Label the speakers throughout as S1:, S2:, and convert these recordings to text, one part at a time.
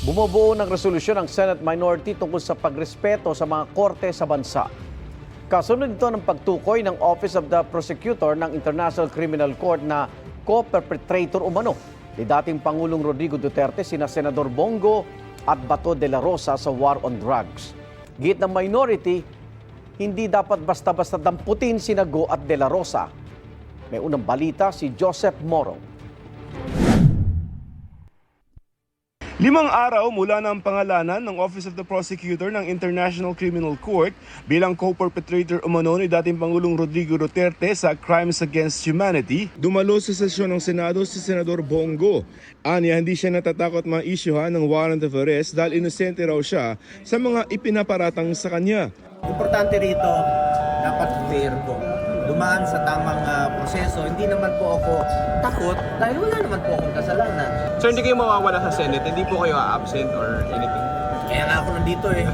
S1: Bumubuo ng resolusyon ang Senate minority tungkol sa pagrespeto sa mga korte sa bansa. Kasunod ito ng pagtukoy ng Office of the Prosecutor ng International Criminal Court na co-perpetrator umano ni dating Pangulong Rodrigo Duterte sina Senador Bongo at Bato de la Rosa sa war on drugs. Git ng minority, hindi dapat basta-basta damputin sina Go at de la Rosa. May unang balita si Joseph Moro.
S2: 5 araw mula ng pangalanan ng Office of the Prosecutor ng International Criminal Court bilang co-perpetrator umano ni dating Pangulong Rodrigo Duterte sa crimes against humanity, dumalo sa sesyon ng Senado si Senador Bongo. Aniya, hindi siya natatakot ma-issuehan ng warrant of arrest dahil inosente raw siya sa mga ipinaparatang sa kanya.
S3: Importante rito, dapat fair po. Dumaan sa tamang proseso. Hindi naman po ako takot dahil wala naman po akong kasalanan.
S4: So hindi kayo mawawala sa Senate? Hindi po kayo absent or anything?
S3: Kaya nga ako nandito eh.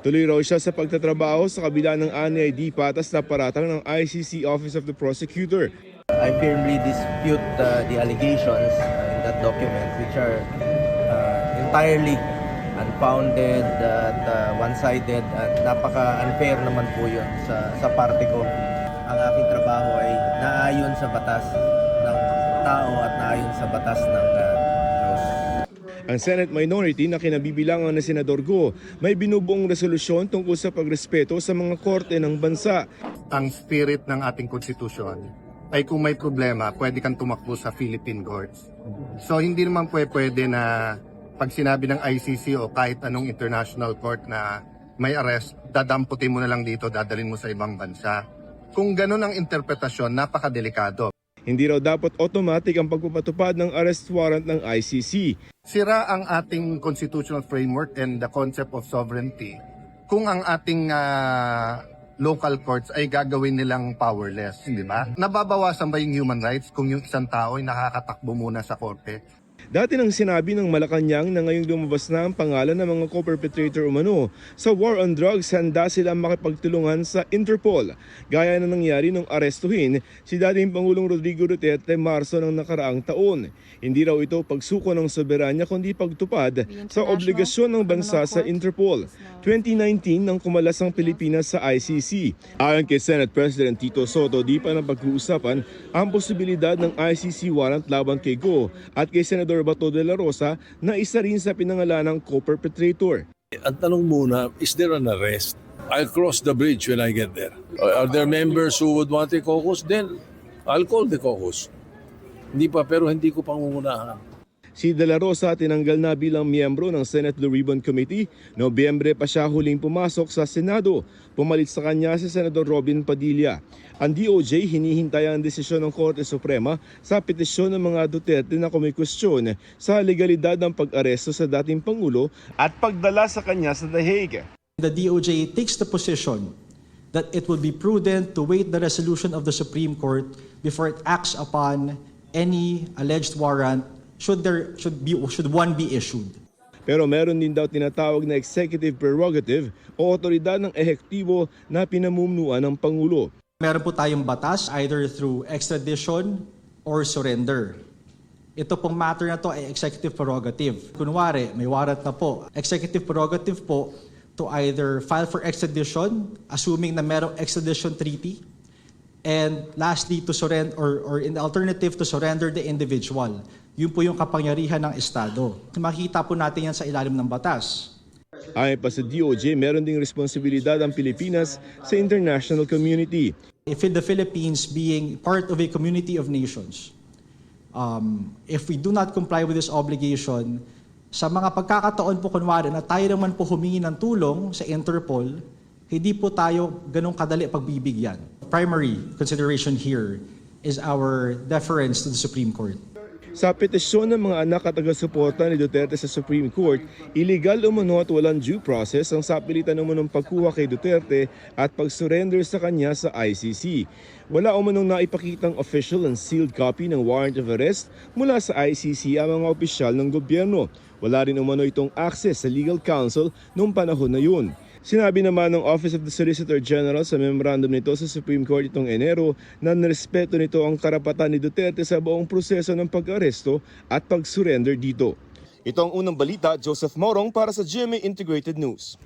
S2: Tuloy raw siya sa pagtatrabaho sa kabila ng aniya di patas na paratang ng ICC Office of the Prosecutor.
S3: I firmly dispute the allegations in that document which are entirely unfounded at one-sided at napaka-unfair naman po yun sa parte ko. Ang aking trabaho ay naayon sa batas ng tao at naayon sa batas ng Diyos.
S2: Ang Senate minority na kinabibilangan ng Senador Go may binubuong resolusyon tungkol sa pagrespeto sa mga korte ng bansa.
S5: Ang spirit ng ating konstitusyon ay kung may problema, pwede kang tumakbo sa Philippine courts. So hindi naman pwede na pag sinabi ng ICC o kahit anong international court na may arrest, dadamputin mo na lang dito, dadalhin mo sa ibang bansa. Kung ganun ang interpretasyon, napakadelikado.
S2: Hindi raw dapat automatic ang pagpapatupad ng arrest warrant ng ICC.
S5: Sira ang ating constitutional framework and the concept of sovereignty kung ang ating local courts ay gagawin nilang powerless, di ba? Nababawasan ba yung human rights kung yung isang tao ay nakakatakbo muna sa korte?
S2: Dati nang sinabi ng Malacanang na ngayong lumabas na ang pangalan ng mga co-perpetrator umano sa war on drugs, handa silang makipagtulungan sa Interpol. Gaya na nangyari nung arestuhin si dating Pangulong Rodrigo Duterte Marso ng nakaraang taon. Hindi raw ito pagsuko ng soberanya kundi pagtupad sa obligasyon ng bansa sa Interpol. 2019 nang kumalas ang Pilipinas sa ICC. Ayon kay Senate President Tito Soto, di pa napag-uusapan ang posibilidad ng ICC warrant laban kay Go at kay Senador Bato de la Rosa na isa rin sa pinangalanang co-perpetrator.
S6: Ang tanong muna, is there an arrest? I'll cross the bridge when I get there. Are there members who would want a caucus? Then I'll call the caucus. Hindi pa, pero hindi ko pangungunahan.
S2: Si De La Rosa tinanggal na bilang miyembro ng Senate Blue Ribbon Committee. Nobyembre pa siya huling pumasok sa Senado. Pumalit sa kanya si Senador Robin Padilla. Ang DOJ hinihintay ang desisyon ng Korte Suprema sa petisyon ng mga Duterte na kumikwestiyon sa legalidad ng pag-aresto sa dating Pangulo at pagdala sa kanya sa The Hague.
S7: The DOJ takes the position that it would be prudent to wait the resolution of the Supreme Court before it acts upon any alleged warrant should one be issued.
S2: Pero meron din daw tinatawag na executive prerogative o otoridad ng ehektibo na pinamumunuan ng Pangulo.
S7: Meron po tayong batas either through extradition or surrender. Ito pong matter na to ay executive prerogative. Kunwari, may warrant na po. Executive prerogative po to either file for extradition, assuming na merong extradition treaty, and lastly, to surrender or in the alternative to surrender the individual. Yun po yung kapangyarihan ng Estado. Makikita po natin yan sa ilalim ng batas.
S2: Ayon pa sa DOJ, meron ding responsibilidad ang Pilipinas sa international community.
S7: If the Philippines being part of a community of nations, if we do not comply with this obligation, sa mga pagkakataon po kunwari na tayo naman po humingi ng tulong sa Interpol, hindi po tayo ganong kadali pagbibigyan. Primary consideration here is our deference to the Supreme Court.
S2: Sa petisyon ng mga anak at taga-suporta ni Duterte sa Supreme Court, illegal umano at walang due process ang sapilitan umanong pagkuha kay Duterte at pag-surrender sa kanya sa ICC. Wala umanong naipakitang official and sealed copy ng warrant of arrest mula sa ICC ang mga opisyal ng gobyerno. Wala rin umano itong access sa legal counsel noong panahon na yun. Sinabi naman ng Office of the Solicitor General sa memorandum nito sa Supreme Court itong Enero na nirespeto nito ang karapatan ni Duterte sa buong proseso ng pag-aresto at pag-surrender dito. Ito ang unang balita, Joseph Morong para sa GMA Integrated News.